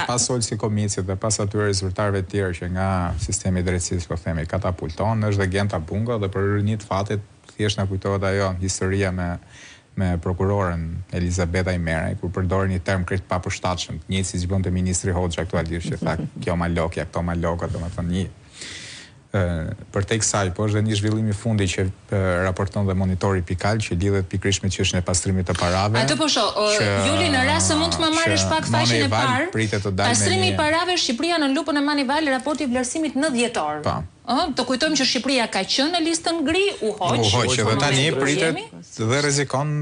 pas Olsi Komicit dhe pas atyre zyrtarëve të tjerë që nga sistemi i drejtësisë po themi katapulton, është dhe Genta Bungo dhe për rinit fatit thjesht na kujtohet ajo historia me prokuroren Elizabeta Imerej, kur përdori një term krejt papërshtatshëm, njëjtë siç bënte ministri Hoxha aktualisht që tha kjo malokja, këto maloka, domethënë një për tek saj, po është dhe një zhvillim i fundi që raporton dhe monitori Pikal që lidhet pikërisht me çështjen e pastrimit të parave. Atë po shoh, Juli, në rast se mund të më marrësh pak faqen e parë. Pastrimi i parave Shqipëria në lupën e Manival, raporti i vlerësimit në dhjetor. Të kujtojmë që Shqipëria ka qenë në listën gri, u hoq dhe tani pritet dhe rrezikon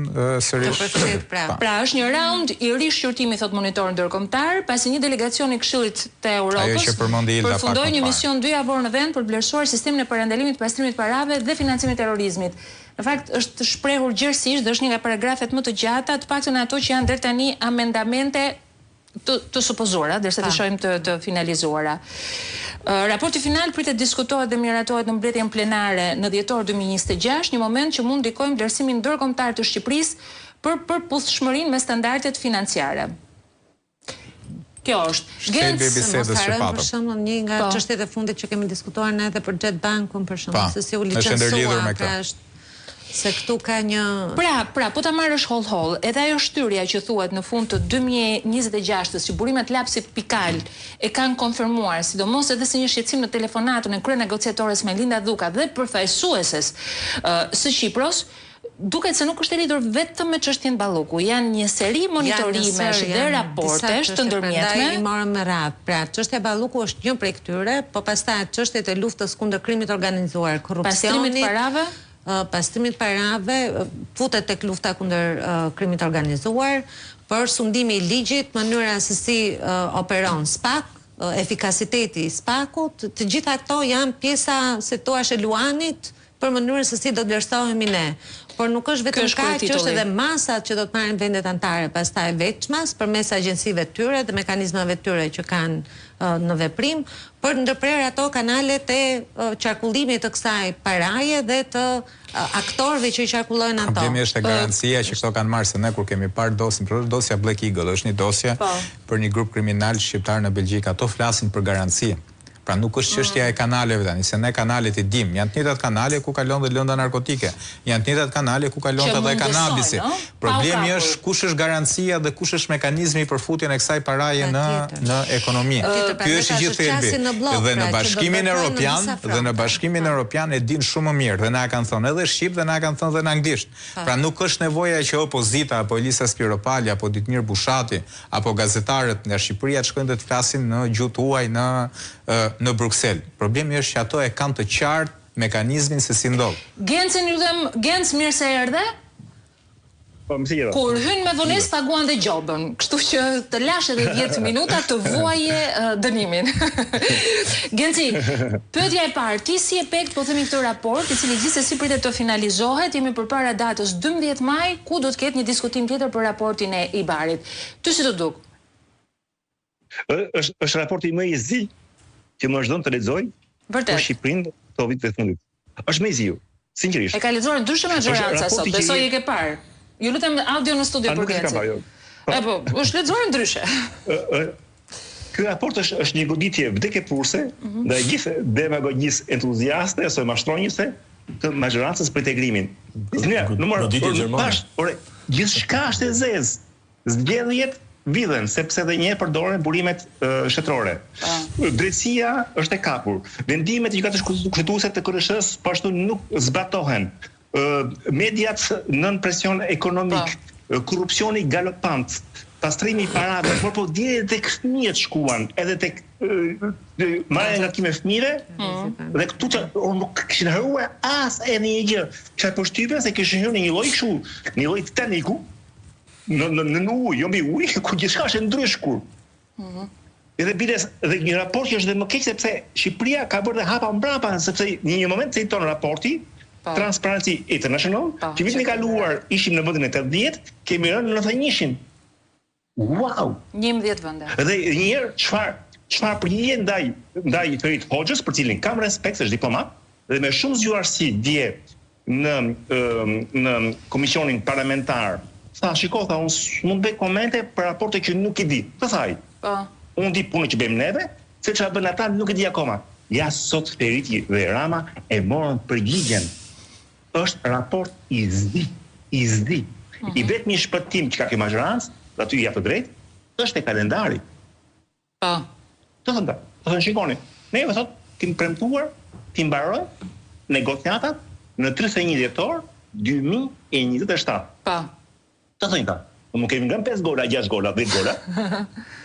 sërish. Pra është një raund i rishqyrtimi, thot monitor ndërkombëtar, pasi një delegacion i Këshillit të Evropës përfundoi një mision 2 javor në vend për vlerësuar sistemin e parandalimit të pastrimit parave dhe financimit terrorizmit. Në fakt është shprehur gjerësisht dhe është një nga paragrafet më të gjata, të paktën ato që janë deri tani amendamente të supozuara, derisa të shohim të finalizuara. Raporti final pritet diskutohet dhe miratohet në mbledhjen plenare në dhjetor 2026, një moment që mund ndikojë vlerësimin ndërkombëtar të Shqipërisë për përputhshmërinë me standardet financiare. Kjo është. Për shembull, një nga çështjet e fundit që kemi diskutuar ne edhe për Jet Bankun, për shembull, se si u licencua, se këtu ka një... Pra, po ta marrësh holl, edhe ajo shtyrja që thuhet në fund të 2026-s që burimet lapsit Pikal e kanë konfirmuar, sidomos edhe si një shqetësim në telefonatën e kryenegociatores Melinda Dhuka dhe përfaqësueses së Shqipëros, duket se nuk është e lidhur vetëm me çështjen Balluku, janë një seri monitorimesh dhe raportesh të ndërmjetme. I morëm me radhë. Pra, çështja Balluku është një prej këtyre, po pastaj çështjet e luftës kundër krimit organizuar, korrupsionit, pastrimit parave, futet tek lufta kundër krimit organizuar, për sundimi i ligjit, mënyra se si operon SPAK, efikasiteti i SPAK-ut, të gjitha këto janë pjesa, se thuash, e luanit për mënyrën se si do të vlerësohemi ne. Por nuk është vetëm kaq, që është edhe masat që do të marrin vendet anëtare, pastaj veçmas përmes agjencive të tyre dhe mekanizmave të tyre që kanë në veprim, për ndërprer ato kanalet e qarkullimit të kësaj paraje dhe të aktorëve që i qarkullojnë ato. Problemi është e garancia që këto kanë marrë, se ne kur kemi parë dosja Black Eagle, është një dosje për një grup kriminal shqiptar në Belgjik, ato flasin për garanci. Pra nuk është çështja e kanaleve tani, se ne kanalet i dim, janë të njëjtat kanale ku kalon dhe lënda narkotike, janë të njëjtat kanale ku kalon edhe kanabisi. Problemi është kush është garancia dhe kush është mekanizmi për futjen e kësaj paraje në ekonomi. Ky është i gjithë thelbi. Dhe në Bashkimin Evropian e din shumë më mirë, dhe na kanë thënë edhe shqip dhe na kanë thënë edhe në anglisht. Pra nuk është nevoja që opozita apo Elisa Spiropali apo Ditmir Bushati apo gazetarët nga Shqipëria të shkojnë të flasin në gjuhë tuaj në Bruxelles. Problemi është që ato e kanë të qartë mekanizmin se si ndodh. Genc, mirë se erdhe. Kur hyn me vonesë paguan dhe gjobën, kështu që të lash edhe 10 minuta të vuaje dënimin. Genci, pyetja e parë, ti si e pek po themi këtë raport, i cili gjithsesi pritet të finalizohet, jemi përpara datës 12 maj, ku do të ketë një diskutim tjetër për raportin e Ibarit. Ty si të duk? Është raporti më i zi që më është dhënë të lexoj për Shqipërinë këto vite të fundit. Është më i ziu, sinqerisht. E ka lexuar ndryshe majoranca sot, besoj e ke parë. Ju lutem audio në studio për Gencin. Po, është lexuar ndryshe. Ky raport është një goditje vdekepurse ndaj gjithë demagogjisë entuziaste ose mashtronjëse të majorancës për integrimin. Gjithçka është e zezë. Zgjedhjet vidhen, sepse dhe një përdoren burimet shtetërore. Drejtësia është e kapur. Vendimet e gjykatës kushtetuese të KRSH po ashtu nuk zbatohen. Mediat nën presion ekonomik, korrupsioni galopant, pastrimi i parave, por po deri tek fëmijët shkuan, edhe tek marrja nga kime fëmijëve, dhe këtu nuk kishin haruar as edhe një gjë. Çfarë përshtypjen se kishin hyrë në një lloj kështu, një lloj Titaniku, në ujë, jo mbi ujë, ku gjithçka është ndryshkur. Edhe biles, dhe një raport që është dhe më keq sepse Shqipëria ka bërë dhe hapa mbrapa, sepse në një moment se i tonë raporti, Transparency International, që vitin e kaluar ishim në vendin e 80, kemi rënë në 91-shin. Wow! 11 vende. Dhe njëherë çfarë përgjigje ndaj Ferit Hoxhës, për cilin kam respekt, është diplomat, dhe me shumë zgjuarsi dje në komisionin parlamentar. Tha, shiko, unë mund bëj komente për raporte që nuk i di. Të thaj. unë di punën që bëjmë neve, se çfarë bën ata nuk e di akoma. Ja sot Feriti dhe Rama e morën përgjigjen. Është raport i zdi. I vetmi shpëtim që ka kjo mazhorancë, aty ja të drejtë, është e kalendari. Po. Të thënë, shikoni, ne thot, tim premtuar, tim mbaroj negociatat në 31 dhjetor 2027. Po. Të thënë ta, nuk kemi ngën 5 gola, 6 gola, 10 gola,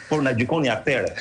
por na gjykoni aktere.